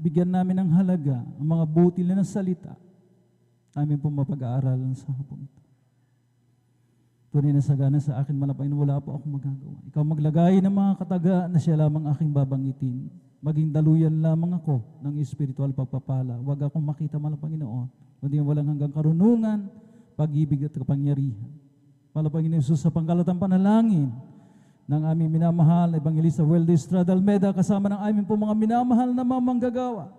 bigyan namin ng halaga ang mga butil na salita, namin po mapag-aaralan sa hapon ito. Tunay na sagana sa akin malapay na wala po akong magagawa. Ikaw maglagay ng mga kataga na siya lamang aking babanggitin. Maging daluyan lamang ako ng espiritual pagpapala. Huwag akong makita Panginoon, kundi walang hanggang karunungan, pag-ibig at kapangyarihan. Panginoon Jesus, sa pangkalatang panalangin ng aming minamahal na Evangelista Weldy Estrada Almeda, kasama ng aming po mga minamahal na mga manggagawa,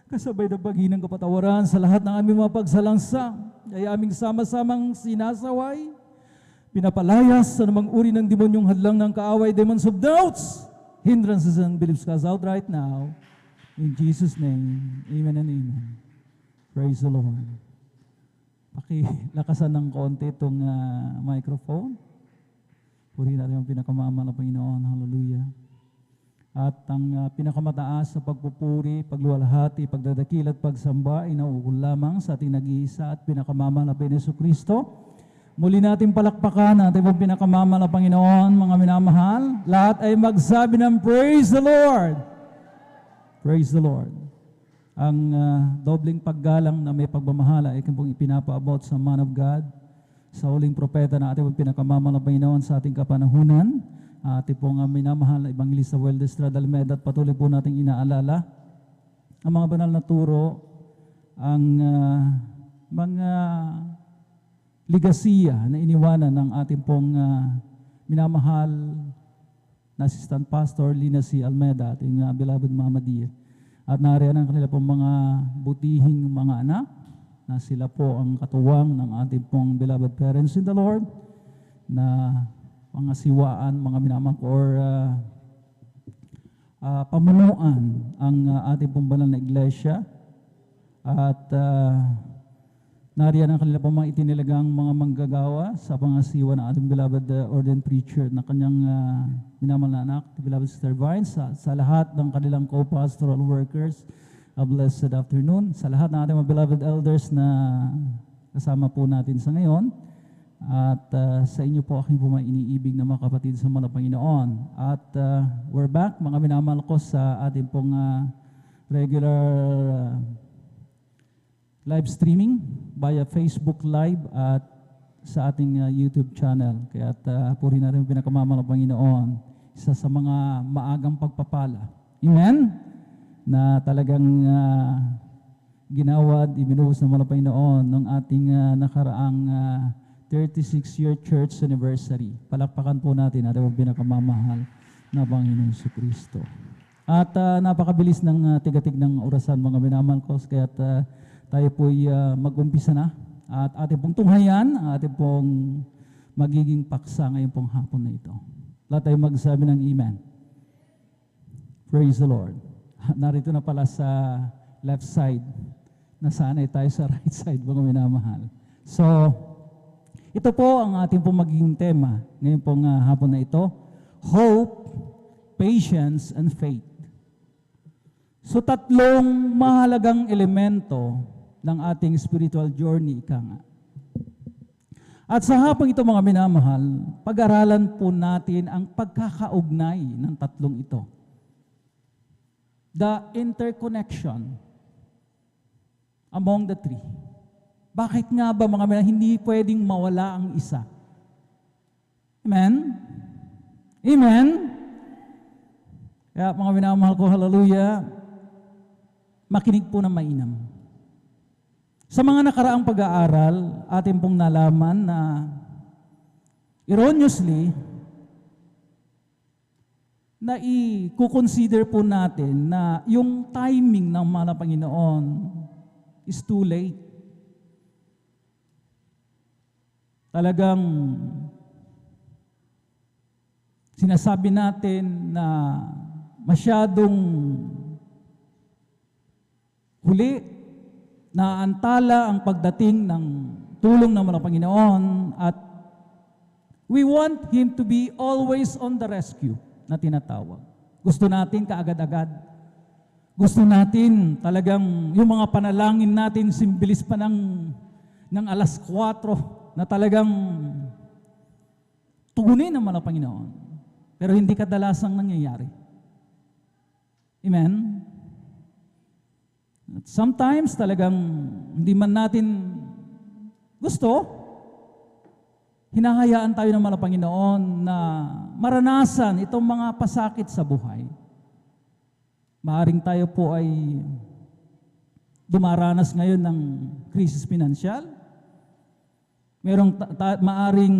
kasabay ng paghinang kapatawaran sa lahat ng aming mga pagsalangsang, ay aming sama-samang sinasaway, pinapalayas sa namang uri ng demonyong hadlang ng kaaway, demons of doubts, hindrances and beliefs cast out right now. In Jesus' name, amen and amen. Praise the Lord. Pakilakasan ng konti itong microphone. Purihin natin ang pinakamama na Panginoon. Hallelujah. At ang pinakamataas sa pagpupuri, pagluwalhati, pagdadakil at pagsamba ay nauukol lamang sa ating nag-iisa at pinakamama na Panginoon Kristo. Muli natin palakpakan ang ating pinakamama na Panginoon, mga minamahal. Lahat ay magsabi ng Praise the Lord! Praise the Lord! Ang dobling paggalang na may pagmamahala ay pong ipinapaabot sa man of God, sa huling propeta na ating pinakamama na Panginoon sa ating kapanahunan. Ating pong minamahal na Evangelista Weldy Estrada Almeda at patuloy po nating inaalala ang mga banal na turo, ang mga ligasiya na iniwanan ng ating pong minamahal na Assistant Pastor Lina C. Almeda, ating beloved Mama Dia. At nariyan ang kanila pong mga butihing mga anak na sila po ang katuwang ng ating pong beloved parents in the Lord na mga siwaan, mga minamahal or pamunuan ang ating pong banal na iglesia. At nariyan ang kanila pong mga itinilagang mga manggagawa sa pangasiwa ng ating beloved ordained preacher na kanyang minamahal na anak, the beloved Sister Vines, sa lahat ng kanilang co-pastoral workers, a blessed afternoon. Sa lahat ng ating mga beloved elders na kasama po natin sa ngayon, at sa inyo po aking po iniibig na mga kapatid sa mga Panginoon. At we're back, mga minamahal ko, sa ating pong regular live streaming via Facebook Live at sa ating YouTube channel. Kaya puri natin ang pinakamama ng Panginoon. Isa sa mga maagang pagpapala. Amen? Na talagang ginawad, ibinuhos ng mga Panginoon ng ating nakaraang 36-year church anniversary. Palakpakan po natin at ang pinakamamahal na Panginoon Kristo. At napakabilis ng tigatig ng orasan, mga minamahal ko, kaya tayo po'y mag-umpisa na. At ating pong tunghayan, ating pong magiging paksa ngayong pong hapon na ito. Lahat tayo magsabi ng Amen. Praise the Lord. Narito na pala sa left side. Nasanay tayo sa right side, mga minamahal. So, ito po ang ating pong magiging tema ngayong pong hapon na ito. Hope, patience, and faith. So, tatlong mahalagang elemento ng ating spiritual journey, ika nga. At sa hapong ito, mga minamahal, pag-aralan po natin ang pagkakaugnay ng tatlong ito. The interconnection among the three. Bakit nga ba, mga minamahal, hindi pwedeng mawala ang isa? Amen? Amen? Kaya, mga minamahal ko, hallelujah, makinig po ng mainam. Sa mga nakaraang pag-aaral, atin pong nalaman na erroneously, na i-consider po natin na yung timing ng mga Panginoon is too late. Talagang sinasabi natin na masyadong huli, naantala ang pagdating ng tulong ng mga Panginoon at we want Him to be always on the rescue na tinatawag. Gusto natin kaagad-agad. Gusto natin talagang yung mga panalangin natin simbilis pa ng alas 4 na talagang tugunin ng mga Panginoon. Pero hindi kadalasang nangyayari. Amen? Sometimes talagang hindi man natin gusto, hinahayaan tayo ng mga Panginoon na maranasan itong mga pasakit sa buhay. Maaring tayo po ay dumaranas ngayon ng krisis pinansyal. Maaring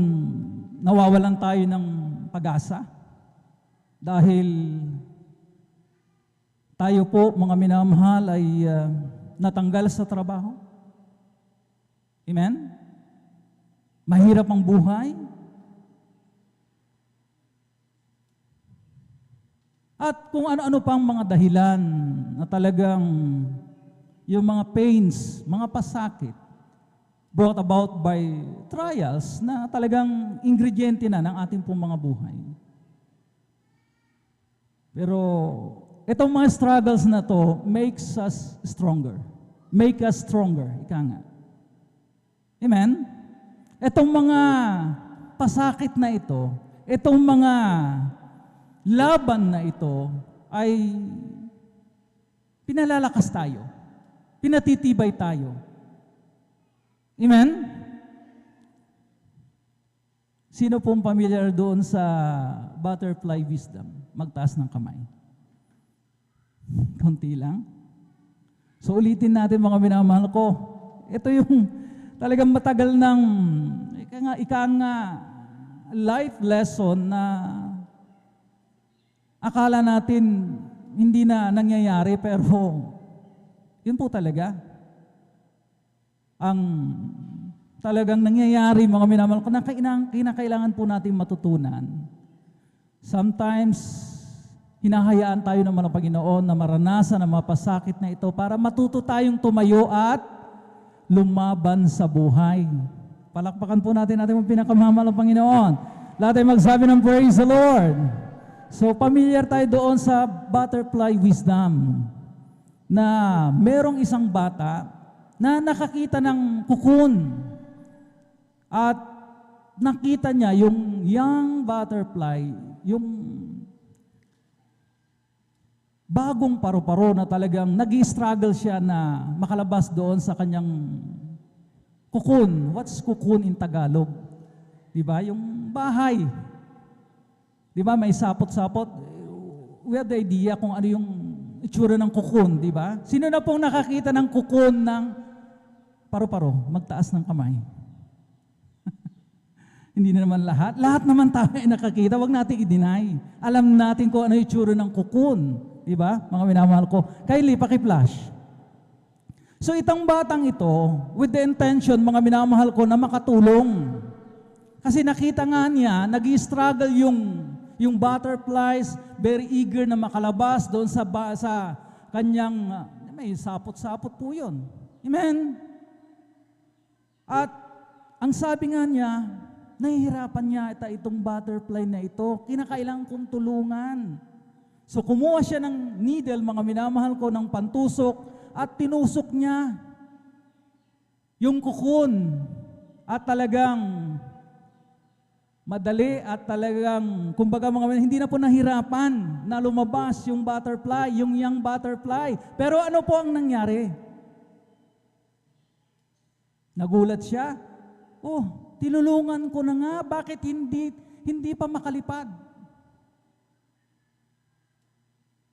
nawawalan tayo ng pag-asa dahil tayo po, mga minamahal, ay natanggal sa trabaho. Amen? Mahirap ang buhay. At kung ano-ano pang mga dahilan na talagang yung mga pains, mga pasakit, brought about by trials na talagang ingrediente na ng ating pong mga buhay. Pero itong mga struggles na to makes us stronger. Make us stronger, ika nga. Amen? Itong mga pasakit na ito, itong mga laban na ito ay pinalalakas tayo. Pinatitibay tayo. Amen? Sino pong familiar doon sa butterfly wisdom? Magtaas ng kamay. Konti lang. So ulitin natin, mga minamahal ko. Ito yung talagang matagal ng ika nga life lesson na akala natin hindi na nangyayari, pero yun po talaga ang talagang nangyayari, mga minamahal ko, na kinakailangan po natin matutunan. Sometimes hinahayaan tayo ng mga Panginoon na maranasan ang mga pasakit na ito para matuto tayong tumayo at lumaban sa buhay. Palakpakan po natin ang pinakamamahal ng Panginoon. Lahat ay magsabi ng praise the Lord. So, familiar tayo doon sa butterfly wisdom na merong isang bata na nakakita ng kukun at nakita niya yung young butterfly, yung bagong paru-paro na talagang nag-i-struggle siya na makalabas doon sa kanyang kukun. What's kukun in Tagalog? Diba? Yung bahay. Diba? May sapot-sapot. We have the idea kung ano yung itsura ng kukun. Diba? Sino na pong nakakita ng kukun ng paru-paro? Magtaas ng kamay. Hindi na naman lahat. Lahat naman tayo ay nakakita. Huwag natin i-deny. Alam natin kung ano yung itsura ng kukun. Diba? Mga minamahal ko. Kylie, paki-flash. So itong batang ito, with the intention, mga minamahal ko, na makatulong. Kasi nakita nga niya, nag-i-struggle yung butterflies, very eager na makalabas doon sa kanyang, may sapot-sapot po yun. Amen? At ang sabi nga niya, nahihirapan niya itong butterfly na ito, kinakailangan kong tulungan. So kumuha siya ng needle, mga minamahal ko, ng pantusok, at tinusok niya yung kukun. At talagang madali at talagang, kumbaga mga hindi na po nahirapan na lumabas yung butterfly, yung young butterfly. Pero ano po ang nangyari? Nagulat siya. Oh, tinulungan ko na nga, bakit hindi pa makalipad?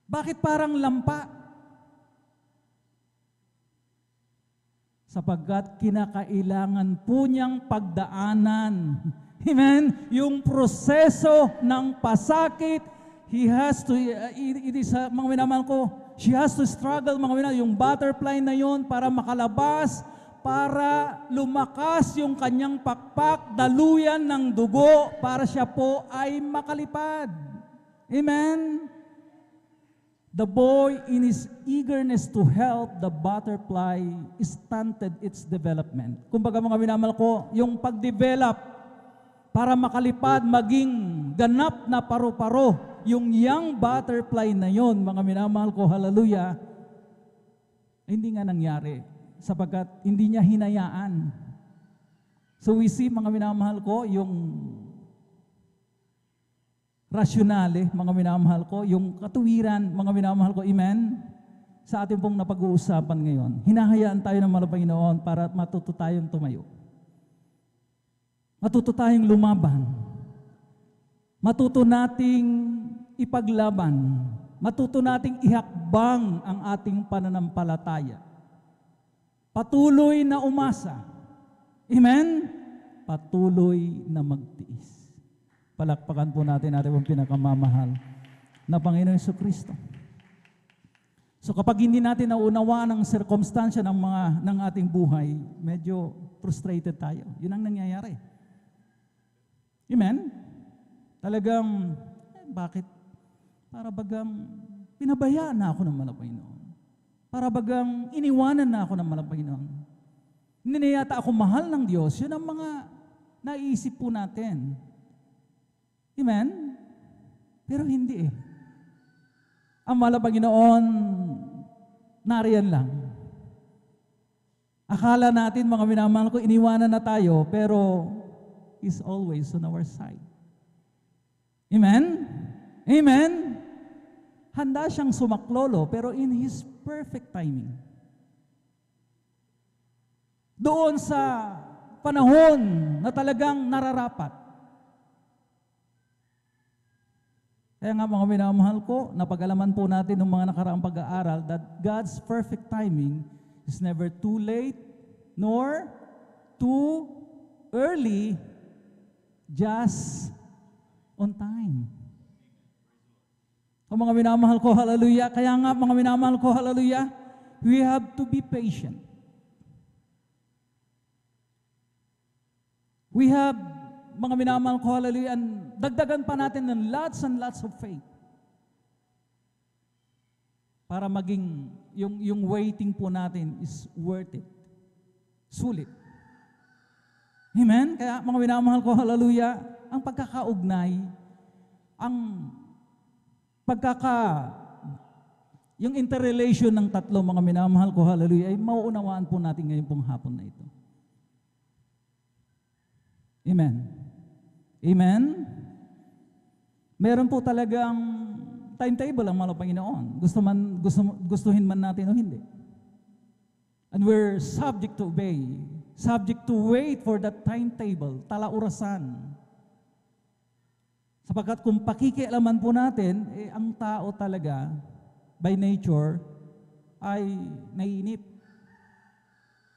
Bakit parang lampa? Sapagkat kinakailangan po niyang pagdaanan. Amen? Yung proseso ng pasakit, he has to, mga minamahal ko, she has to struggle, mga minamahal, yung butterfly na yon para makalabas, para lumakas yung kanyang pakpak, daluyan ng dugo, para siya po ay makalipad. Amen? The boy, in his eagerness to help the butterfly, stunted its development. Kumbaga mga minamahal ko, yung pag-develop para makalipad, maging ganap na paru-paro, yung young butterfly na yon, mga minamahal ko, hallelujah, hindi nga nangyari sapagkat hindi niya hinayaan. So we see, mga minamahal ko, yung rasyonale, mga minamahal ko, yung katuwiran, mga minamahal ko, amen? sa ating pong napag-uusapan ngayon. Hinahayaan tayo ng mga Panginoon para matuto tayong tumayo. Matuto tayong lumaban. Matuto nating ipaglaban. Matuto nating ihakbang ang ating pananampalataya. Patuloy na umasa. Amen? Patuloy na magtiis. Palakpakan po natin ating pinakamamahal na Panginoong Jesucristo. So kapag hindi natin naunawaan ang sirkumstansya ng ating buhay, medyo frustrated tayo. Yun ang nangyayari. Amen? Talagang, bakit? Para bagang pinabayaan na ako ng Panginoon. Para bagang iniwanan na ako ng Panginoon. Hindi na yata ako mahal ng Diyos. Yun ang mga naiisip po natin. Amen? Pero hindi eh. Ang Panginoon, nariyan lang. Akala natin, mga minamahal ko, iniwanan na tayo, pero He's always on our side. Amen? Amen? Handa siyang sumaklolo, pero in His perfect timing. Doon sa panahon na talagang nararapat. Kaya nga mga minamahal ko, napag-alaman po natin ng mga nakaraang pag-aaral that God's perfect timing is never too late nor too early, just on time. O mga minamahal ko, hallelujah. Kaya nga mga minamahal ko, hallelujah, we have to be patient. We have, mga minamahal ko, hallelujah, and dagdagan pa natin ng lots and lots of faith. Para maging, yung waiting po natin is worth it. Sulit. Amen? Kaya mga minamahal ko, hallelujah, ang pagkakaugnay, yung interrelation ng tatlo, mga minamahal ko, hallelujah, ay mauunawaan po natin ngayon pong hapon na ito. Amen. Amen? Meron po talagang timetable ang mga Panginoon. Gustuhin man natin o hindi. And we're subject to obey. Subject to wait for that timetable, talaurasan. Sapagkat kung pakikialaman po natin, ang tao talaga, by nature, ay naiinip.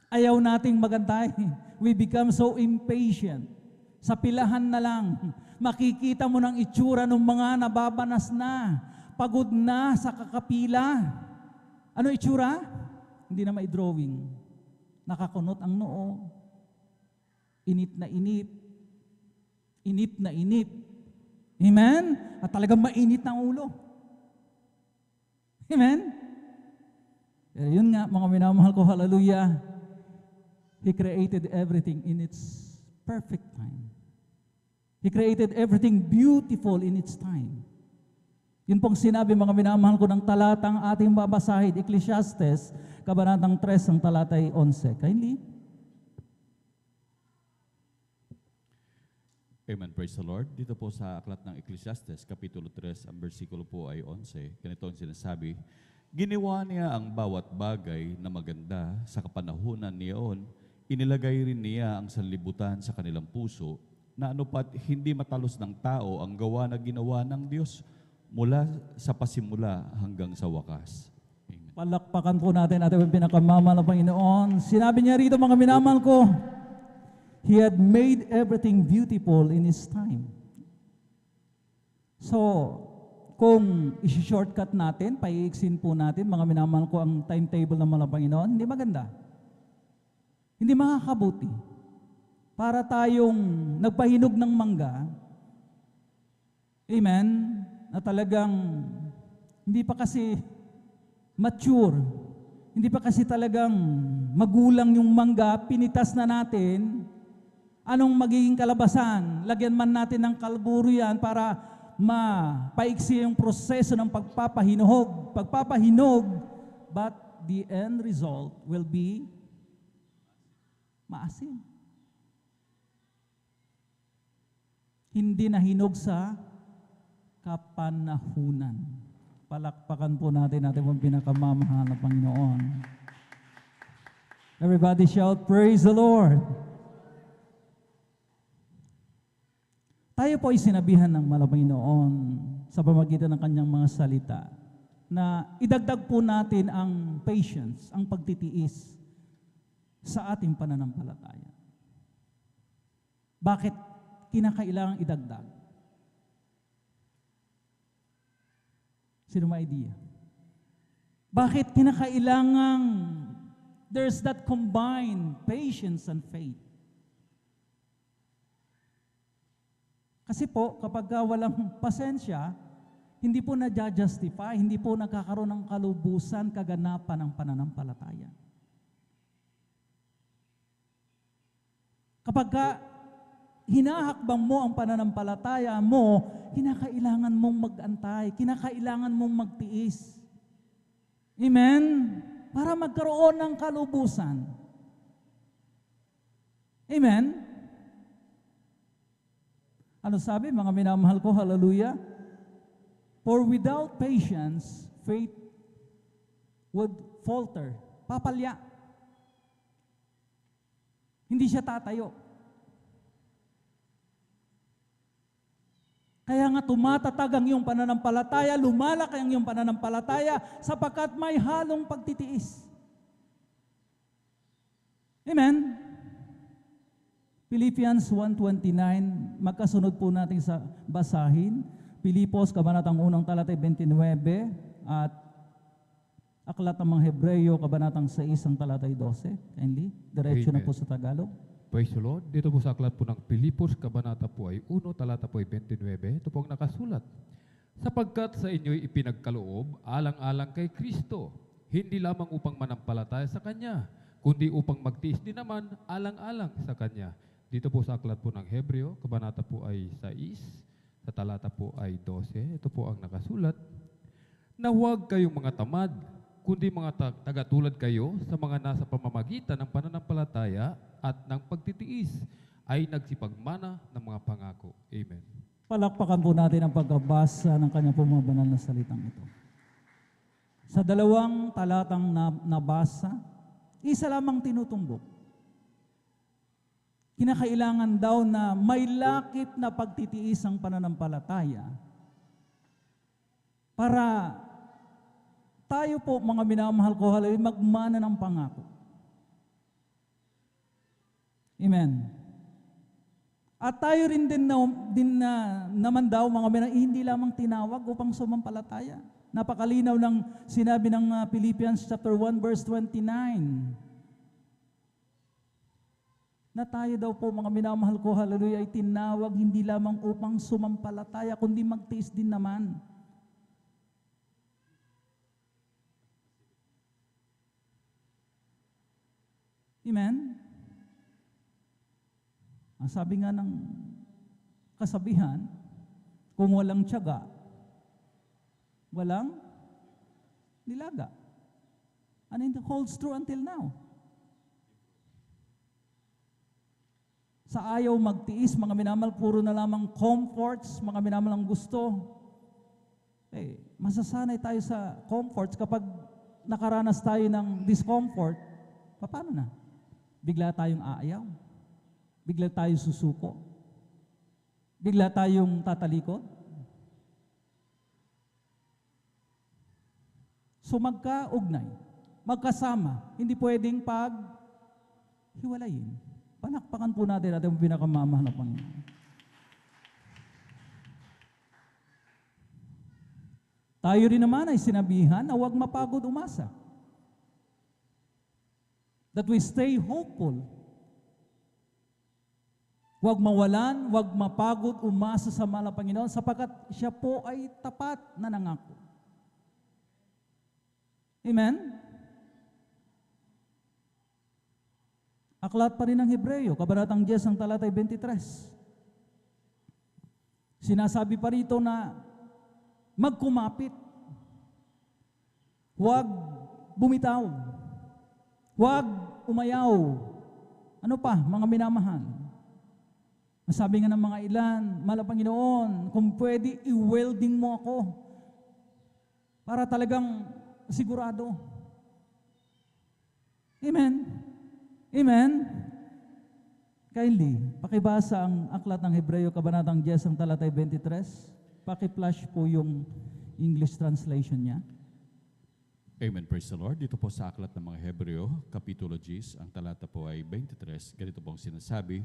Ayaw nating magantay. We become so impatient. Sa pilahan na lang, makikita mo ng itsura ng mga nababanas na, pagod na sa kakapila. Ano itsura? Hindi na mai-drawing. Nakakunot ang noo. Init na init. Init na init. Amen? At talagang mainit ng ulo. Amen? Yun nga, mga minamahal ko, hallelujah. He created everything in its perfect time. He created everything beautiful in its time. Yun pong sinabi, mga minamahal ko, ng talatang ating babasahin, Ecclesiastes, Kabanatang 3, ang talatay 11. Kindly. Amen. Praise the Lord. Dito po sa aklat ng Ecclesiastes, Kapitulo 3, ang bersikulo po ay 11. Ganito ang sinasabi, ginawa niya ang bawat bagay na maganda sa kapanahunan niyon. Inilagay rin niya ang sanlibutan sa kanilang puso, na anupat hindi matalos ng tao ang gawa na ginawa ng Diyos mula sa pasimula hanggang sa wakas. Amen. Palakpakan po natin ating pinakamamahal na Panginoon. Sinabi niya rito, mga minamahal ko, He had made everything beautiful in His time. So, kung isi-shortcut natin, paiiksin po natin, mga minamahal ko, ang timetable ng mga Panginoon, hindi maganda. Hindi makakabuti. Para tayong nagpahinog ng mangga, amen, na talagang hindi pa kasi mature, hindi pa kasi talagang magulang yung mangga, pinitas na natin, anong magiging kalabasan? Lagyan man natin ng kalburo yan para mapaiksi yung proseso ng pagpapahinog, but the end result will be maasim. Hindi nahinog sa kapanahunan. Palakpakan po natin ating pinakamamahal na Panginoon. Everybody shout, praise the Lord. Tayo po ay sinabihan ng Panginoon sa pamamagitan ng kanyang mga salita na idagdag po natin ang patience, ang pagtitiis sa ating pananampalataya. Bakit kinakailangang idagdag? Sino may idea? Bakit kinakailangang there's that combined patience and faith? Kasi po, kapag walang pasensya, hindi po na-justify, hindi po nagkakaroon ng kalubusan, kaganapan ng pananampalataya. Kapag hinahakbang mo ang pananampalataya mo, kinakailangan mong mag-antay, kinakailangan mong magtiis. Amen? Para magkaroon ng kalubusan. Amen? Ano sabi, mga minamahal ko, hallelujah? For without patience, faith would falter. Papalya. Hindi siya tatayo. Kaya nga tumatatag ang iyong pananampalataya, lumalaki ang iyong pananampalataya sapagkat may halong pagtitiis. Amen? Philippians 1:29, magkasunod po natin sa basahin. Pilipos, kabanatang 1, talatay 29, at Aklat ng mga Hebreyo, kabanatang 6, talatay 12. Kindly, diretso na Amen. po sa Tagalog. Praise the Lord. Dito po sa aklat po ng Pilipos, kabanata po ay 1, talata po ay 29. Ito po ang nakasulat. Sapagkat sa inyo'y ipinagkaloob, alang-alang kay Kristo, hindi lamang upang manampalataya sa Kanya, kundi upang magtiis din naman alang-alang sa Kanya. Dito po sa aklat po ng Hebreo, kabanata po ay 6, sa talata po ay 12. Ito po ang nakasulat. Na huwag kayong mga tamad, kundi mga tagatulad kayo sa mga nasa pamamagitan ng pananampalataya at ng pagtitiis ay nagsipagmana ng mga pangako. Amen. Palakpakan po natin ang pagkabasa ng kanyang pumabanal na salitang ito. Sa dalawang talatang nabasa, isa lamang tinutumbok. Kinakailangan daw na may lakip na pagtitiis ang pananampalataya para tayo po, mga minamahal ko, hallelujah, magmana ng pangako. Amen. At tayo rin naman daw, mga minamahal, hindi lamang tinawag upang sumampalataya. Napakalinaw ng sinabi ng Philippians chapter 1 verse 29. Na tayo daw po, mga minamahal ko, hallelujah, ay tinawag hindi lamang upang sumampalataya, kundi magtiis din naman. Amen? Ang sabi nga ng kasabihan, kung walang tiyaga, walang nilaga. And it holds true until now. Sa ayaw magtiis, mga minamahal, puro na lamang comforts, mga minamahal ang gusto. Masasanay tayo sa comforts kapag nakaranas tayo ng discomfort, paano na? Bigla tayong aayaw. Bigla tayong susuko. Bigla tayong tatalikod. So magkaugnay, magkasama, hindi pwedeng hiwalayin. Panakpakan po natin ang pinakamamahal na Panginoon. Tayo rin naman ay sinabihan na huwag mapagod umasa. That we stay hopeful. Huwag mawalan, huwag mapagod umasa sa mahal na Panginoon sapagkat siya po ay tapat na nangako. Amen? Aklat pa rin ng Hebreyo, kabanatang 10, ang talatay 23. Sinasabi pa rito na magkumapit. Huwag bumitaw. Huwag umayaw. Ano pa, mga minamahal? Masabi nga ng mga ilan, mahal na Panginoon, kung pwede, i-welding mo ako. para talagang sigurado. Amen? Amen? Kindly, pakibasa ang aklat ng Hebreo, Kabanatang 10, ang talatay 23. Paki-flash po yung English translation niya. Amen, praise the Lord. Dito po sa aklat ng mga Hebreo, Kapitulo 10, ang talata po ay 23. Ganito pong sinasabi,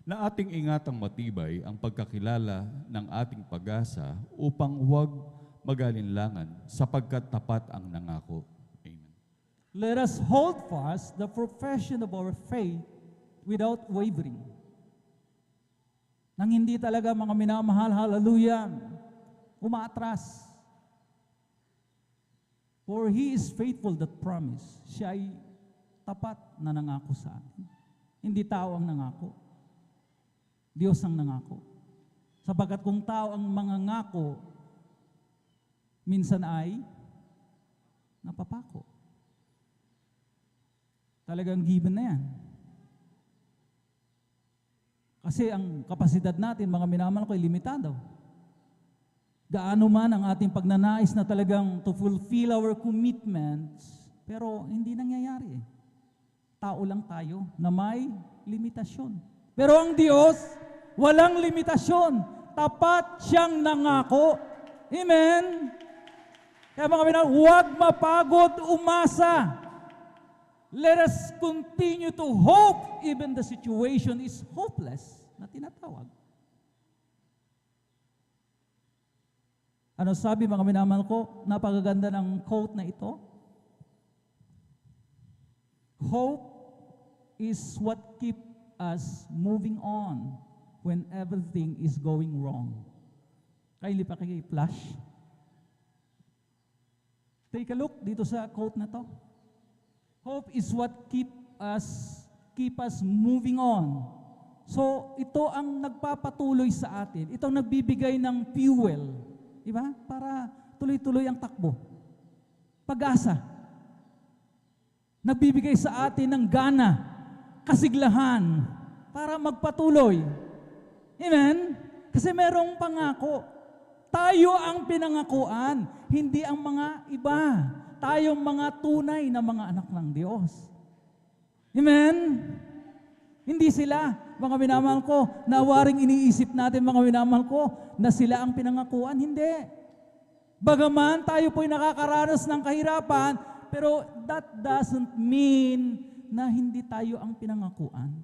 na ating ingatang matibay ang pagkakilala ng ating pag-asa upang huwag magalinlangan sapagkat tapat ang nangako. Amen. Let us hold fast the profession of our faith without wavering. Nang hindi talaga mga minamahal, hallelujah, umaatras. For He is faithful that promise. Siya ay tapat na nangako sa atin. Hindi tao ang nangako. Diyos ang nangako. Sapagkat kung tao ang mangangako, minsan ay napapako. Talagang given na yan. Kasi ang kapasidad natin, mga minamahal ko, ay limitado. Gaano man ang ating pagnanais na talagang to fulfill our commitments, pero hindi nangyayari. Tao lang tayo na may limitasyon. Pero ang Diyos, walang limitasyon. Tapat siyang nangako. Amen? Kaya mga minamahal, huwag mapagod umasa. Let us continue to hope even the situation is hopeless na tinatawag. Ano sabi mga minamahal ko? Napakaganda ng quote na ito. Hope is what keep us moving on when everything is going wrong. Kindly paki-flash. Take a look dito sa quote na to. Hope is what keep us moving on. So, ito ang nagpapatuloy sa atin. Ito ang nagbibigay ng fuel. Diba? Para tuloy-tuloy ang takbo. Pag-asa. Nagbibigay sa atin ng gana, kasiglahan, para magpatuloy. Amen? Kasi merong pangako. Tayo ang pinangakuan, hindi ang mga iba. Tayong mga tunay na mga anak ng Diyos. Amen? Hindi sila, mga minamahal ko, na waring iniisip natin, mga minamahal ko, na sila ang pinangakuan. Hindi. Bagaman tayo po'y nakakaranas ng kahirapan, pero that doesn't mean na hindi tayo ang pinangakuan.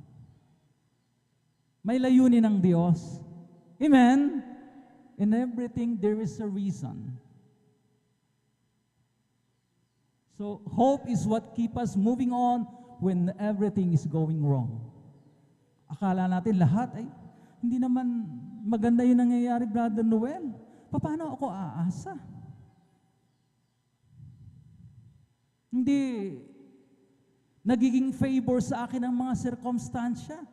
May layunin ng Diyos. Amen? In everything, there is a reason. So, hope is what keep us moving on when everything is going wrong. Akala natin lahat ay, hindi naman maganda yung nangyayari, Brother Noel. Paano ako aasa? Hindi nagiging favor sa akin ang mga sirkumstansya.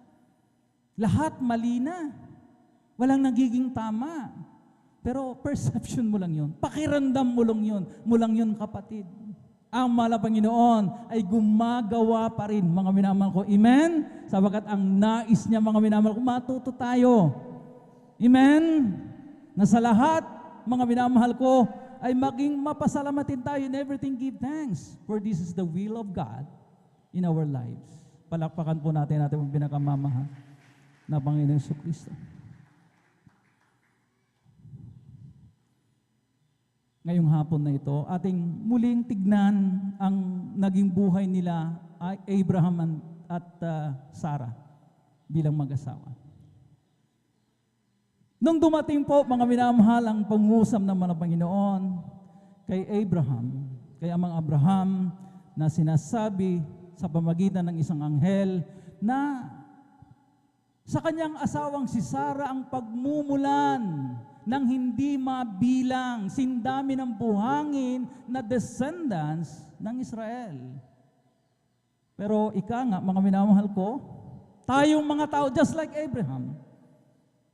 Lahat mali na. Walang nagiging tama. Pero perception mo lang yun. Pakiramdam mo lang yun, kapatid. Ang mahal na Panginoon ay gumagawa pa rin, mga minamahal ko. Amen? Sabagat ang nais niya, mga minamahal ko, matuto tayo. Amen? Na sa lahat, mga minamahal ko, ay maging mapasalamatin tayo in everything, give thanks. For this is the will of God in our lives. Palakpakan po natin ang pinakamamahal na Panginoon Jesucristo. Ngayong hapon na ito, ating muling tignan ang naging buhay nila Abraham at Sarah bilang mag-asawa. Nung dumating po, mga minamahal, ang pangusap naman ng Panginoon kay Abraham, kay amang Abraham, na sinasabi sa pamagitan ng isang anghel na sa kanyang asawang si Sarah ang pagmumulan nang hindi mabilang, sindami ng buhangin na descendants ng Israel. Pero ika nga, mga minamahal ko, tayong mga tao, just like Abraham,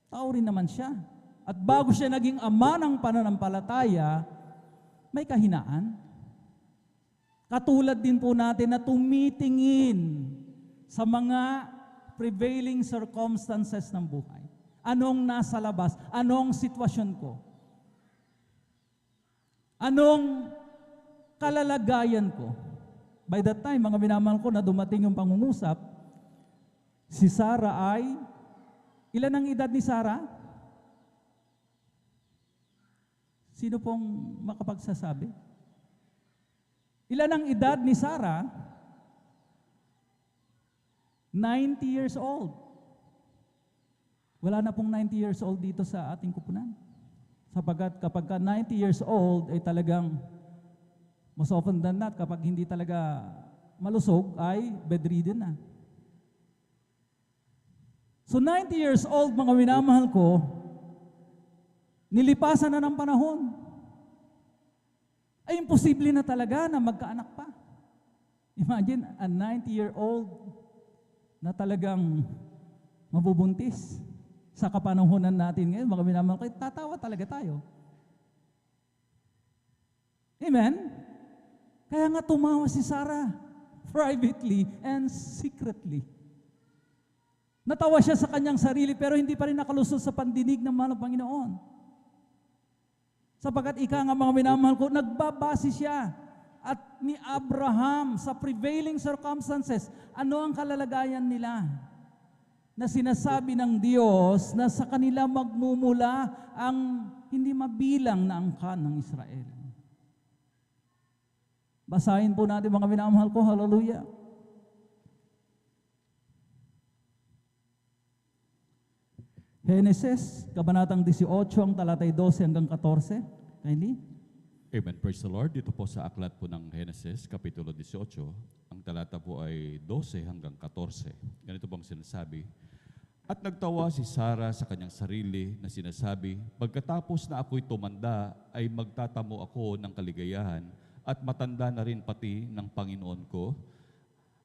tao rin naman siya. At bago siya naging ama ng pananampalataya, may kahinaan. Katulad din po natin na tumitingin sa mga prevailing circumstances ng buhay. Anong nasa labas? Anong sitwasyon ko? Anong kalalagayan ko? By that time, mga minamahal ko, na dumating yung pangungusap, si Sarah ay, ilan ang edad ni Sarah? Sino pong makapagsasabi? Ilan ang edad ni Sarah? 90 years old. Wala na pong 90 years old dito sa ating kupunan. Sapagkat kapag ka 90 years old, ay talagang, most often than not, kapag hindi talaga malusog, ay bedridden na. So 90 years old, mga minamahal ko, nilipasan na ng panahon. Ay imposible na talaga na magkaanak pa. Imagine, a 90-year-old na talagang mabubuntis. Sa kapanahunan natin ngayon, mga minamahal ko, tatawa talaga tayo. Amen? Kaya nga tumawa si Sarah, privately and secretly. Natawa siya sa kanyang sarili, pero hindi pa rin nakalusot sa pandinig ng mahal na Panginoon. Sapagkat ika nga, mga minamahal ko, nagbabase siya at ni Abraham sa prevailing circumstances. Ano ang kalalagayan nila? Na sinasabi ng Diyos na sa kanila magmumula ang hindi mabilang na angkan ng Israel. Basahin po natin, mga minamahal ko, hallelujah. Genesis, kabanatang 18, ang talatay 12 hanggang 14. Kindly. Amen. Praise the Lord. Dito po sa aklat po ng Genesis, Kapitulo 18, ang talata po ay 12 hanggang 14. Ganito pong sinasabi, at nagtawa si Sarah sa kanyang sarili na sinasabi, pagkatapos na ako'y tumanda, ay magtatamo ako ng kaligayahan at matanda na rin pati ng Panginoon ko.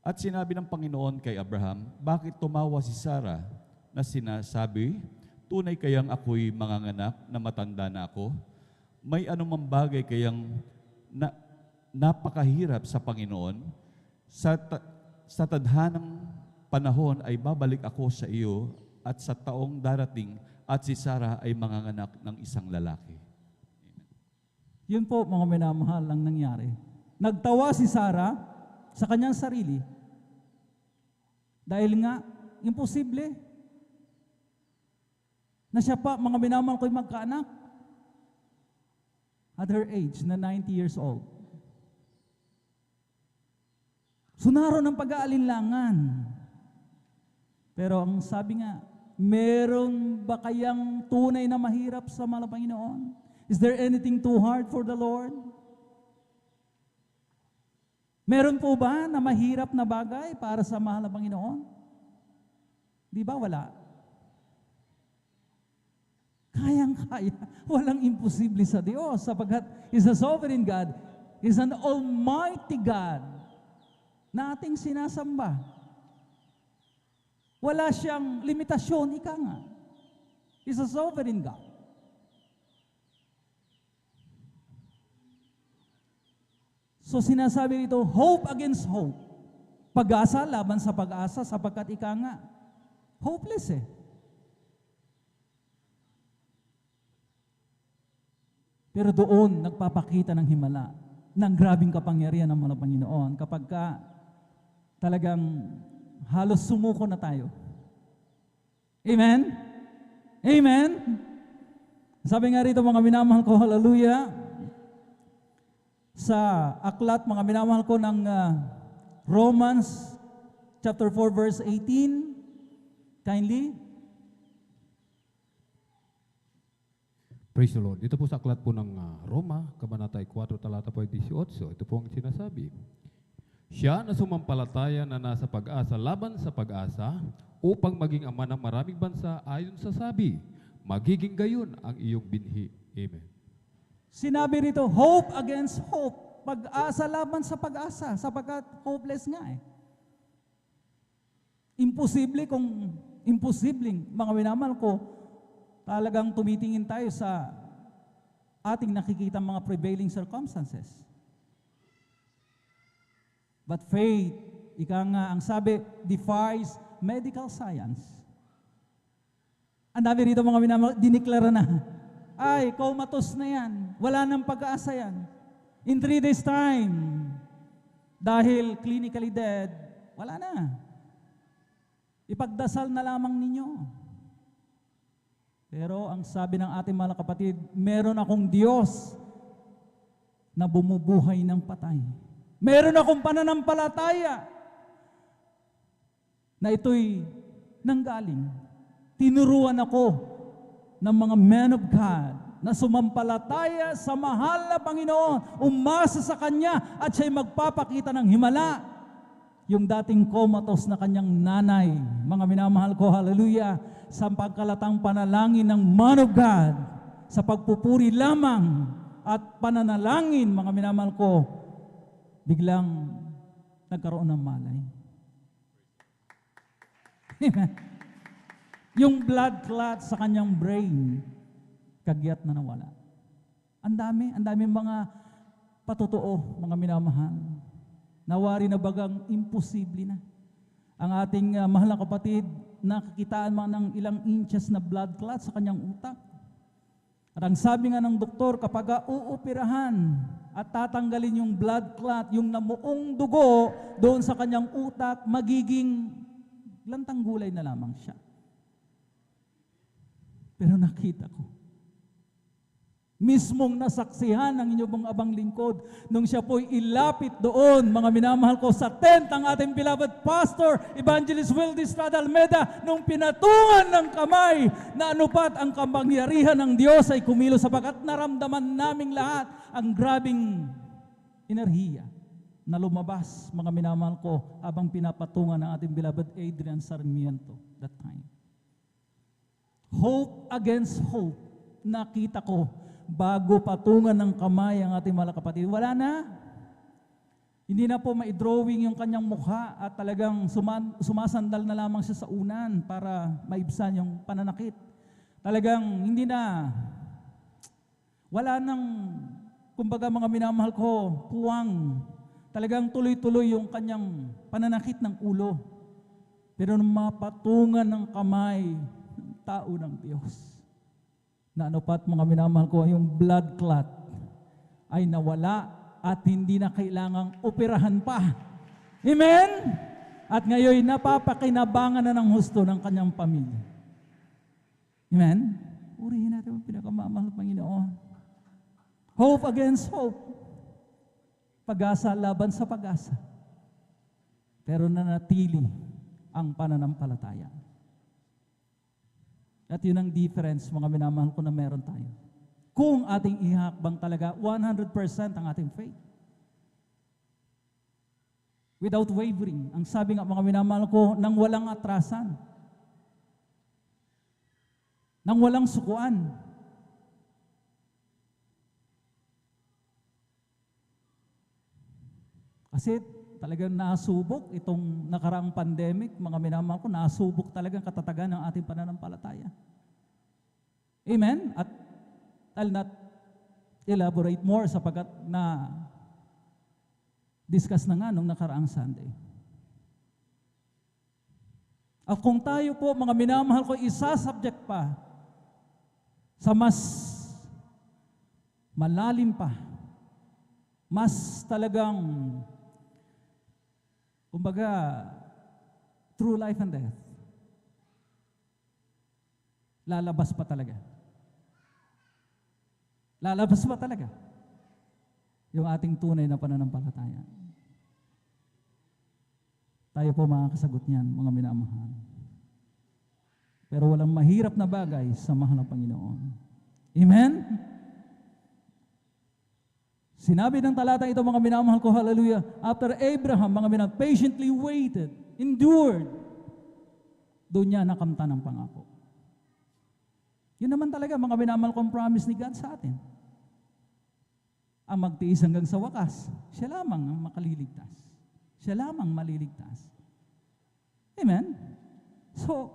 At sinabi ng Panginoon kay Abraham, bakit tumawa si Sarah na sinasabi, tunay kayang ako'y manganganak na matanda na ako? May anumang bagay kayang napakahirap sa Panginoon? Sa tadhanang panahon ay babalik ako sa iyo at sa taong darating at si Sarah ay manganganak ng isang lalaki. Yun po, mga minamahal, ang nangyari. Nagtawa si Sarah sa kanyang sarili. Dahil nga, imposible na siya pa, mga minamahal ko'y magkaanak at her age na 90 years old. So naroon ang pag-aalinlangan. Pero ang sabi nga, meron ba kayang tunay na mahirap sa mahal na Panginoon? Is there anything too hard for the Lord? Meron po ba na mahirap na bagay para sa mahal na Panginoon? Di ba wala? Kayang-kaya. Walang imposible sa Diyos sapagkat He's a sovereign God. He's an almighty God na ating sinasamba. Wala siyang limitasyon, ika nga. He's a sovereign God. So sinasabi dito, hope against hope. Pag-asa laban sa pag-asa sapagkat ika nga, hopeless eh. Pero doon, nagpapakita ng himala ng grabing kapangyarihan ng mga Panginoon kapag ka talagang halos sumuko na tayo. Amen? Amen? Sabi nga rito, mga minamahal ko, hallelujah, sa aklat, mga minamahal ko ng Romans chapter 4 verse 18, kindly. Praise the Lord. Dito po sa aklat po ng Roma, kabanata 4, talata po 18, ito po ang sinasabi. Siya na sumampalataya na nasa pag-asa laban sa pag-asa upang maging ama ng maraming bansa ayon sa sabi, magiging gayon ang iyong binhi. Amen. Sinabi rito, hope against hope. Pag-asa laban sa pag-asa, sapagkat hopeless nga eh. Imposibleng, mga minamahal ko, talagang tumitingin tayo sa ating nakikita mga prevailing circumstances. But faith, ika nga, ang sabi, defies medical science. Ang dami rito mga minamahal, diniklara na, ay, comatose na yan. Wala nang pag-asa yan. In 3 days time, dahil clinically dead, wala na. Ipagdasal na lamang ninyo. Pero ang sabi ng ating mga kapatid, meron akong Diyos na bumubuhay ng patay. Meron akong pananampalataya na ito'y nanggaling. Tinuruan ako ng mga men of God na sumampalataya sa mahal na Panginoon, umasa sa Kanya at siya'y magpapakita ng himala. Yung dating comatose na kanyang nanay, mga minamahal ko, hallelujah, sa pagkalatang panalangin ng man of God, sa pagpupuri lamang at pananalangin, mga minamahal ko, biglang nagkaroon ng malay. Yung blood clot sa kanyang brain, kagyat na nawala. Ang dami mga patotoo, mga minamahal. Nawari na bagang imposible na. Ang ating mahal na kapatid, nakakitaan man ng ilang inches na blood clot sa kanyang utak. At ang sabi nga ng doktor, kapag uupirahan at tatanggalin yung blood clot, yung namuong dugo doon sa kanyang utak, magiging lantang gulay na lamang siya. Pero nakita ko, mismong nasaksihan ng inyong abang lingkod nung siya po'y ilapit doon, mga minamahal ko, sa tent ang ating beloved pastor, Evangelist Wildy Estrada Almeda, nung pinatungan ng kamay na anupat ang kapangyarihan ng Diyos ay kumilos, sapagkat naramdaman naming lahat ang grabing enerhiya na lumabas, mga minamahal ko, habang pinapatungan ng ating beloved Adrian Sarmiento that time. Hope against hope. Nakita ko, bago patungan ng kamay ang ating mga kapatid, wala na. Hindi na po maidrawing yung kanyang mukha at talagang sumasandal na lamang siya sa unan para maibsan yung pananakit. Talagang hindi na, wala nang, kumbaga mga minamahal ko, puwang. Talagang tuloy-tuloy yung kanyang pananakit ng ulo. Pero nung mapatungan ng kamay ng tao ng Diyos, na ano pat mga minamahal ko, yung blood clot ay nawala at hindi na kailangang operahan pa. Amen? At ngayon, napapakinabangan na ng husto ng kanyang pamilya. Amen? Purihin natin ang pinakamamahal ng Panginoon. Hope against hope. Pag-asa laban sa pag-asa. Pero nanatili ang pananampalataya. At yun ang difference, mga minamahal ko, na meron tayo. Kung ating ihakbang talaga 100% ang ating faith. Without wavering. Ang sabi nga, mga minamahal ko, nang walang atrasan. Nang walang sukuan. Kasi talagang nasubok itong nakaraang pandemic, mga minamahal ko, nasubok talagang katatagan ng ating pananampalataya. Amen? At I'll not elaborate more sapagkat na discuss na nga nung nakaraang Sunday. At kung tayo po, mga minamahal ko, isa-subject pa sa mas malalim pa, mas talagang kumbaga, through life and death, lalabas pa talaga. Lalabas pa talaga yung ating tunay na pananampalataya. Tayo po makakasagot niyan, mga minamahal. Pero walang mahirap na bagay sa mahal na Panginoon. Amen? Sinabi ng talata ito, mga minamahal ko, hallelujah, after Abraham, mga minamahal, patiently waited, endured, doon niya nakamtan ng pangako. Yun naman talaga, mga minamahal kong promise ni God sa atin. Ang magtiis hanggang sa wakas, siya lamang ang makaliligtas. Siya lamang maliligtas. Amen? So,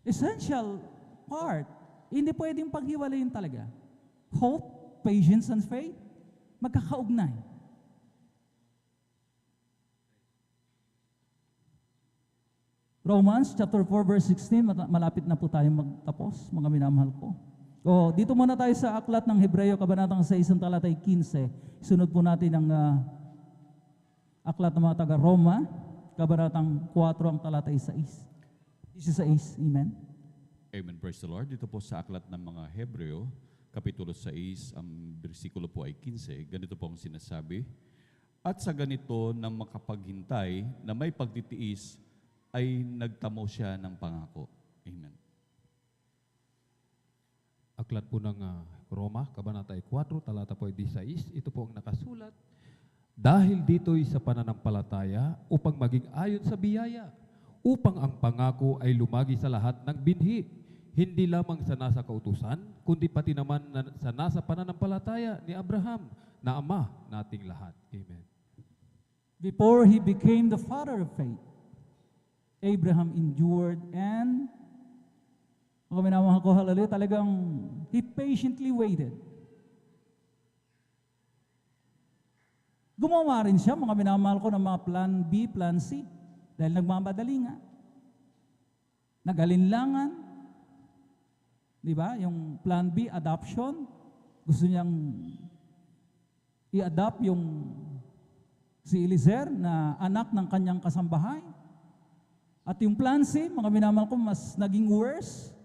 essential part, hindi pwedeng paghiwalayin talaga. Hope, patience, and faith, magkakaugnay. Romans chapter 4 verse 16, malapit na po tayo magtapos, mga minamahal ko. O, dito muna tayo sa aklat ng Hebreo, kabanatang 6, talatay 15. Sunod po natin ang aklat ng mga taga-Roma, kabanatang 4, ang talatay 6. 16, amen. Amen, praise the Lord. Dito po sa aklat ng mga Hebreo, Kapitulo 6, ang bersikulo po ay 15. Ganito po ang sinasabi. At sa ganito na makapaghintay na may pagtitiis, ay nagtamo siya ng pangako. Amen. Aklat po ng Roma, kabanata 4, talata po ay 16. Ito po ang nakasulat. Dahil dito'y sa pananampalataya upang maging ayon sa biyaya, upang ang pangako ay lumagi sa lahat ng binhi, hindi lamang sa nasa kautusan, kundi pati naman sa nasa pananampalataya ni Abraham, na ama nating lahat. Amen. Before he became the father of faith, Abraham endured and, mga minamahal ko, hallelujah, talagang he patiently waited. Gumawa rin siya, mga minamahal ko, ng mga plan B, plan C, dahil nagmamadali nga. Nag-alinlangan. Di ba? Yung plan B, adoption. Gusto niyang i-adopt yung si Eliezer na anak ng kanyang kasambahay. At yung plan C, mga minamahal ko, mas naging worse.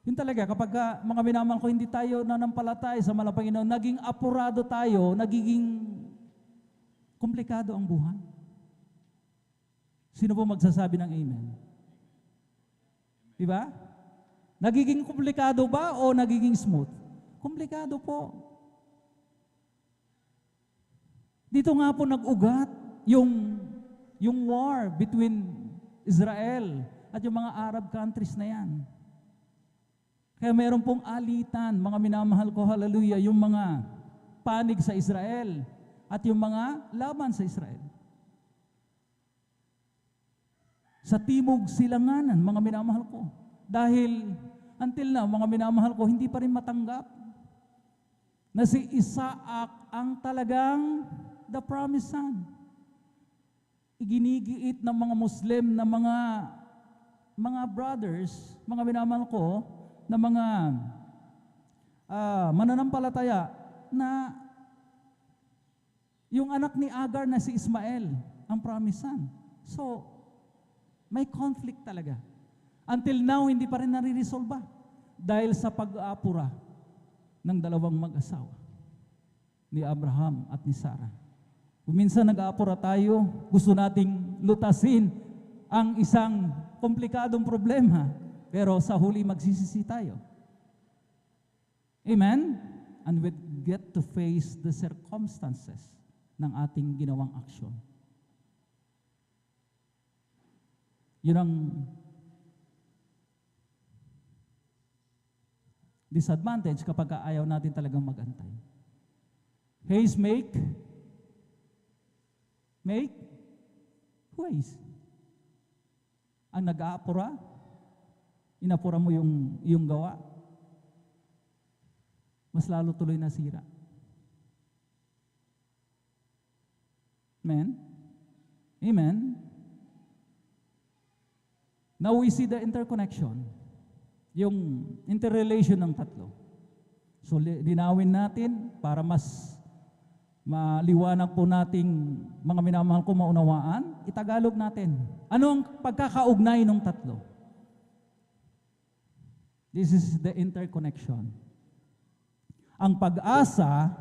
Yun talaga, kapag mga minamahal ko, hindi tayo nanampalataya sa mahal na Panginoon, naging apurado tayo, nagiging komplikado ang buhay. Sino po magsasabi ng amen? Diba? Nagiging komplikado ba o nagiging smooth? Komplikado po. Dito nga po nag-ugat yung war between Israel at yung mga Arab countries na yan. Kaya meron pong alitan, mga minamahal ko, hallelujah, yung mga panig sa Israel at yung mga laban sa Israel. Sa timog silanganan, mga minamahal ko. Dahil until now, mga minamahal ko, hindi pa rin matanggap na si Isaac ang talagang the promised son. Iginigiit ng mga Muslim na mga brothers, mga minamahal ko, na mga mananampalataya na yung anak ni Agar na si Ismael ang promised son. So, may conflict talaga. Until now, hindi pa rin nare-resolve dahil sa pag-aapura ng dalawang mag-asawa, ni Abraham at ni Sarah. Kung minsan nag-aapura tayo, gusto nating lutasin ang isang komplikadong problema, pero sa huli magsisisi tayo. Amen? And we get to face the circumstances ng ating ginawang aksyon. Yun ang disadvantage kapag ayaw natin talagang magantay. Haste make ways. Ang nag-aapura, inapura mo yung gawa, mas lalo tuloy nasira. Amen? Amen? Now we see the interconnection, yung interrelation ng tatlo. So linawin natin para mas maliwanag po nating mga minamahal ko maunawaan, itagalog natin. Ano ang pagkakaugnay ng tatlo? This is the interconnection. Ang pag-asa,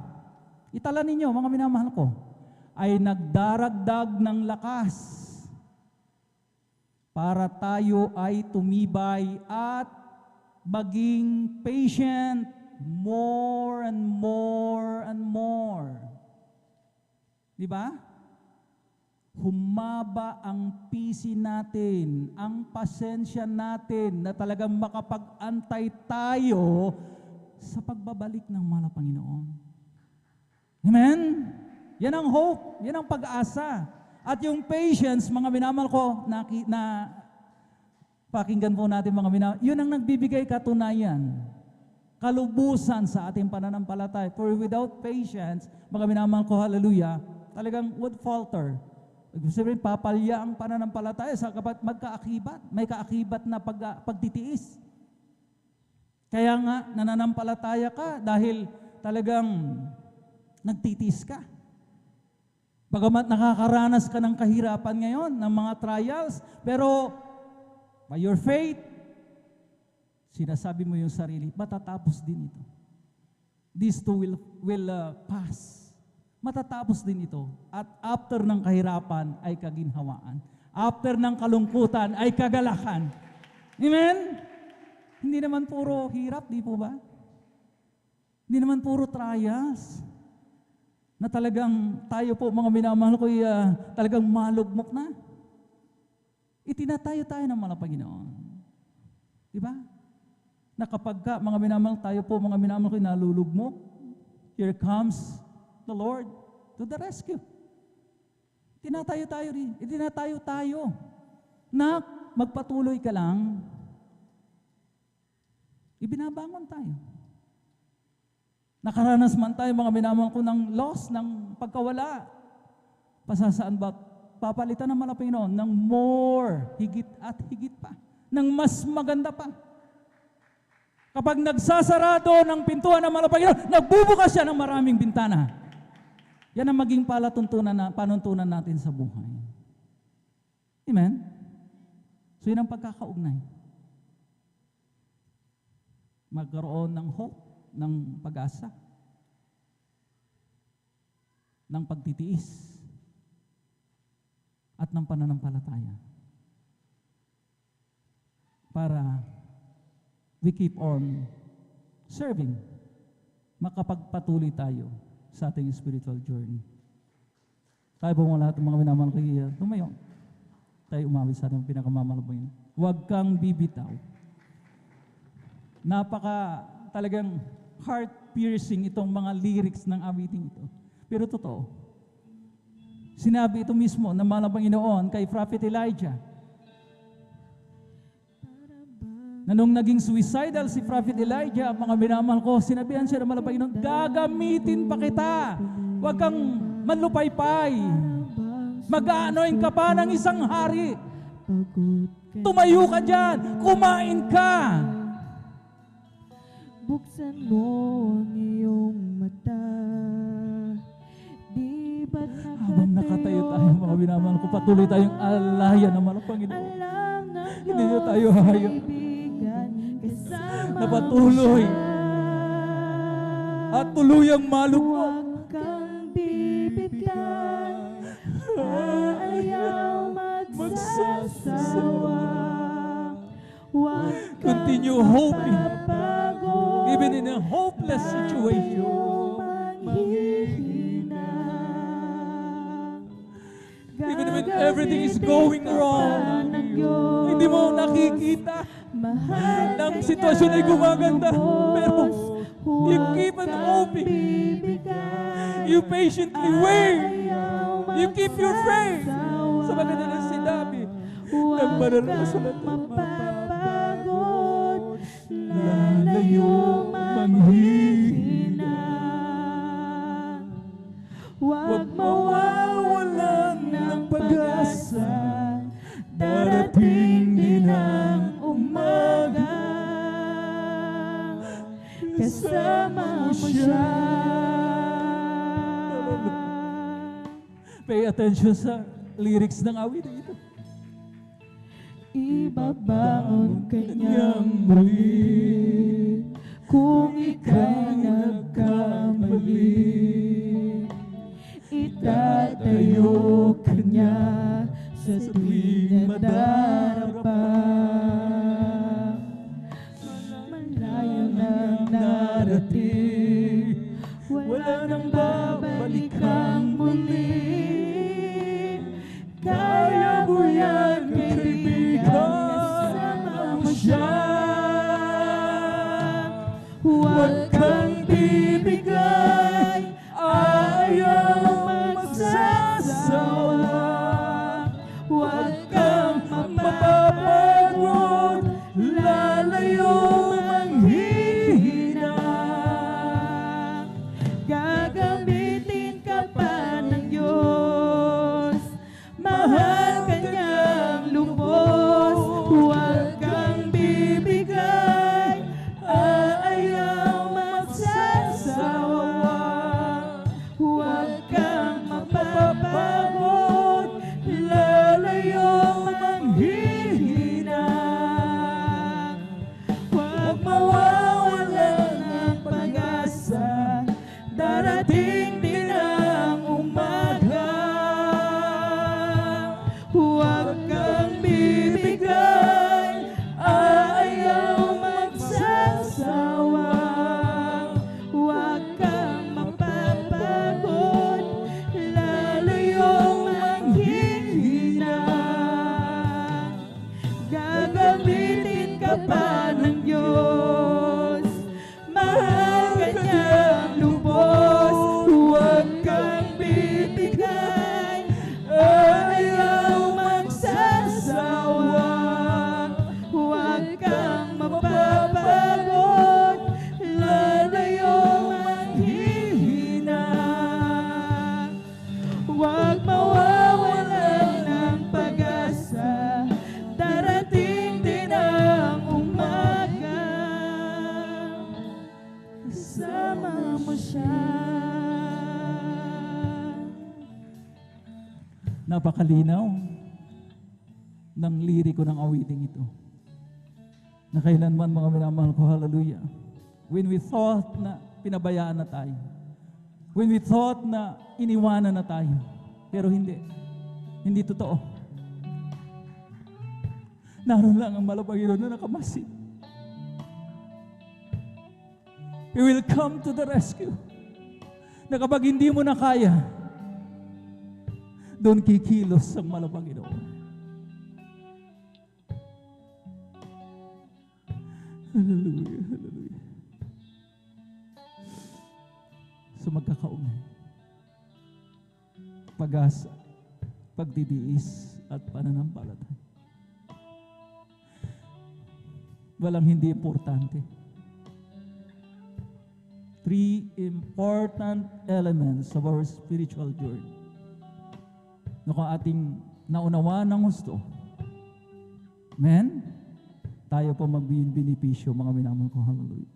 itala ninyo mga minamahal ko, ay nagdaragdag ng lakas para tayo ay tumibay at maging patient more and more and more. Di ba? Humaba ang pisi natin, ang pasensya natin na talagang makapag-antay tayo sa pagbabalik ng mahal na Panginoon. Amen? Yan ang hope, yan ang pag-asa. At yung patience, mga minamahal ko, na pakinggan po natin mga minamahal, yun ang nagbibigay katunayan, kalubusan sa ating pananampalataya. For without patience, mga minamahal ko, hallelujah, talagang would falter. Sabihin, papalya ang pananampalataya sa kapag magkaakibat. May kaakibat na pagtitiis. Kaya nga, nananampalataya ka dahil talagang nagtitiis ka. Bagamat nakakaranas ka ng kahirapan ngayon, ng mga trials, pero by your faith, sinasabi mo yung sarili, matatapos din ito. These two will pass. Matatapos din ito. At after ng kahirapan ay kaginhawaan. After ng kalungkutan ay kagalakan. Amen? Hindi naman puro hirap, di po ba? Hindi naman puro trials. Na talagang tayo po, mga minamahal ko, talagang malugmok na. Itinatayo tayo ng Panginoon. Di ba? Na kapag ka, mga minamahal, tayo po, mga minamahal ko, nalulugmok, here comes the Lord to the rescue. Itinatayo tayo. Na magpatuloy ka lang, ibinabangon tayo. Nakaranas man tayo, mga minamahal ko, ng loss, ng pagkawala. Pasasaan ba? Papalitan ng Panginoon ng more, higit at higit pa. Ng mas maganda pa. Kapag nagsasarado ng pintuan ng Panginoon, nagbubukas siya ng maraming bintana. Yan ang maging panuntunan natin sa buhay. Amen? So yun ang pagkakaugnay. Magkaroon ng hope, ng pag-asa, ng pagtitiis, at ng pananampalataya. Para we keep on serving, makapagpatuloy tayo sa ating spiritual journey. Tayo po mga lahat ng mga minamahal ko, tumayo. Tayo umawit sa ating pinakamamahal po yun. Huwag kang bibitaw. Napaka talagang heart-piercing itong mga lyrics ng awiting ito. Pero totoo. Sinabi ito mismo ng mga Panginoon kay Prophet Elijah. Na nung naging suicidal si Prophet Elijah, mga minamahal ko, sinabihan siya ng mga Panginoon, gagamitin pa kita. Huwag kang manlupaypay. Mag-aanoin ka pa ng isang hari. Tumayo ka dyan. Kumain ka. Buksan mo ang iyong mata. Di ba't Habang nakatayo tayo, mga minamahal ko, patuloy tayong alayan ng mga Panginoon. alam na Hindi na tayo hayo. kasama Na patuloy mo siya. at tuluyang malugmok. Huwag kang bibigyan, ayaw magsasawa. Huwag kang Continue hoping, magbabago. even in a hopeless situation. Even when everything is going wrong, hindi mo nakikita ng sitwasyon ay gumaganda, pero you keep on hoping. You patiently wait. You keep your faith. Sa maganda ng sinabi, ng banal na kasulatan, mapapagod, lalayong manghihina. Huwag mawawalan ng pag-asa, darating din ang umaga. Kasama mo siya. pay attention sa lyrics ng awit ito. Ibabangon kanyang muli kung ika'y nagkamali. Itatayo kanya sa tuwing madarapa. Malayo nang narating, wala nang babalikan muli. Kaya mo yan, kaibigan, kasama mo siya. Huwag kang bibigay, ayaw magsasawa. Huwag kang mapapagod, lalayo manghihina. Gagamitin ka pa ng Diyos, mahal ka niyang lubos. Huwag kang bibigay, Napakalinaw ng liriko ng awiting ito. Na kailanman mga minamahal ko, hallelujah. When we thought na pinabayaan na tayo. When we thought na iniwanan na tayo. Pero hindi. Hindi totoo. Naroon lang ang malapaginoon na nakamasid. He will come to the rescue. Na kapag hindi mo na kaya, doon kikilos ang malapaginoon. Hallelujah, hallelujah. So magkakaunay. Pag-asa, pagtitiis, at pananampalataya. Walang hindi importante. 3 important elements of our spiritual journey. Na kung ating naunawaan ng gusto, amen? Tayo po magbibinipisyo, mga minamahal ko, hallelujah.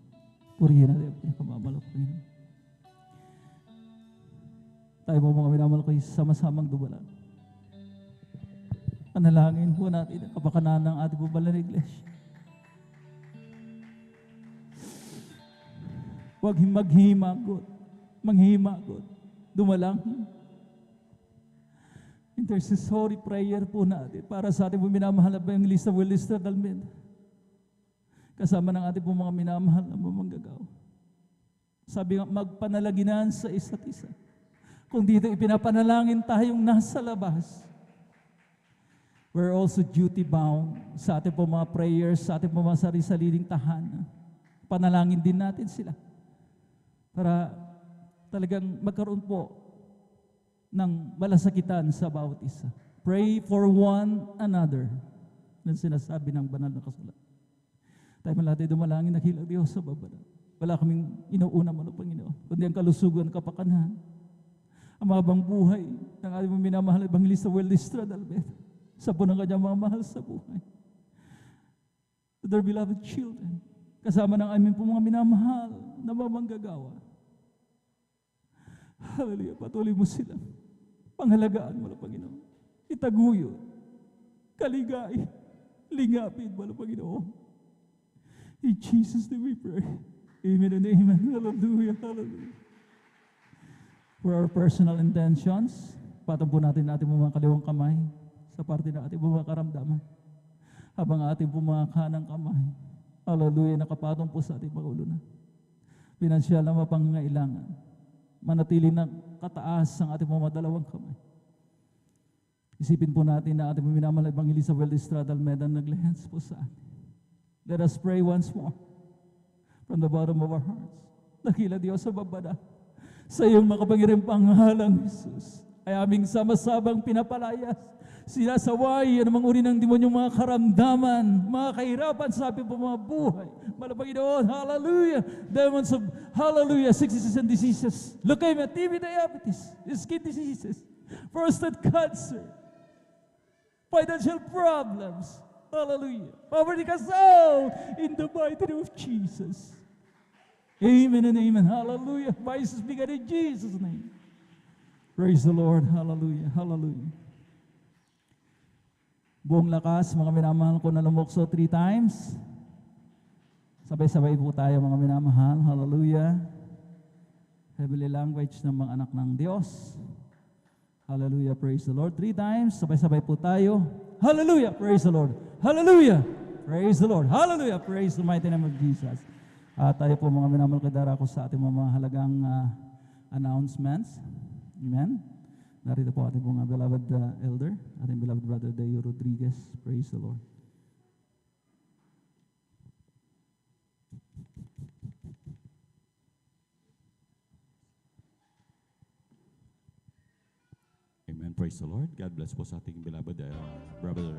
Purihin natin ang pinakamamalo ko. Tayo po mga minamahal ko, sama-samang dumalan. Panalangin po natin ang kapakanan ng ating po banal na iglesia. Huwag maghimagot. Manghimagot. Dumalang. Intercessory prayer po natin para sa ating po minamahal na Evangelista Willister Dalmeda. Kasama ng ating po mga minamahal na mamanggagaw. Sabi nga, magpanalaginan sa isa't isa. Kung dito ipinapanalangin tayong nasa labas, we're also duty-bound sa ating po mga prayers, sa ating po mga sarili-sariling tahanan. Panalangin din natin sila. Para talagang magkaroon po ng malasakitan sa bawat isa. Pray for one another. Yan sinasabi ng banal na kasulat. Tayo man natin dumalangin, nakilang Diyos sa babala. Wala kaming inuuna mo ng Panginoon, kundi ang kalusugan, kapakanan, ang mabang buhay ng ating minamahal Evangelista Willister Dalmeda sa po ng kanyang mga mahal sa buhay. To their beloved children, kasama ng aming po mga minamahal na mamanggagawa. Hallelujah, patuloy mo sila. Panghalagaan mo na Panginoon. Itaguyod, kaligay, lingapin mo na Panginoon. In Jesus' name we pray. Amen and amen. Hallelujah, hallelujah. For our personal intentions, patong po natin ating mga kaliwang kamay sa parte ng ating mga karamdaman. Habang ating po mga kanang kamay, hallelujah, nakapatong po sa ating mga ulo na. Pinansyal na mapangangailangan. Manatili na kataas ang ating mga dalawang kamay. Isipin po natin na ating minamahal na Evangelista Willister Dalmeda naglehens po sa atin. Let us pray once more from the bottom of our hearts. Dakila Diyos sa babada, sa iyong makapangyarihang pangalang Jesus, ay aming sama-sabang pinapalayas, sinasaway ang mga uri ng demonyong mga karamdaman, mga kahirapan sa ating mga buhay. Malapaginoon, hallelujah! Demons of, hallelujah, sicknesses and diseases, leukemia, TB, diabetes, skin diseases, prostate cancer, financial problems, hallelujah, poverty cast out in the mighty name of Jesus. Amen and amen, hallelujah. Vices began in Jesus' name. Praise the Lord, hallelujah, hallelujah. Buong lakas, mga minamahal ko na lumukso 3 times. Sabay-sabay po tayo mga minamahal, hallelujah. Heavenly language ng mga anak ng Diyos. Hallelujah, praise the Lord. 3 times, sabay-sabay po tayo. Hallelujah, praise the Lord. Hallelujah, praise the Lord. Hallelujah, praise the mighty name of Jesus. At tayo po mga minamahal, kadara ko sa ating mga halagang announcements. Amen. Narito po ating mga beloved elder, ating beloved brother Dayo Rodriguez. Praise the Lord. Amen. Praise the Lord. God bless po sa ating beloved brother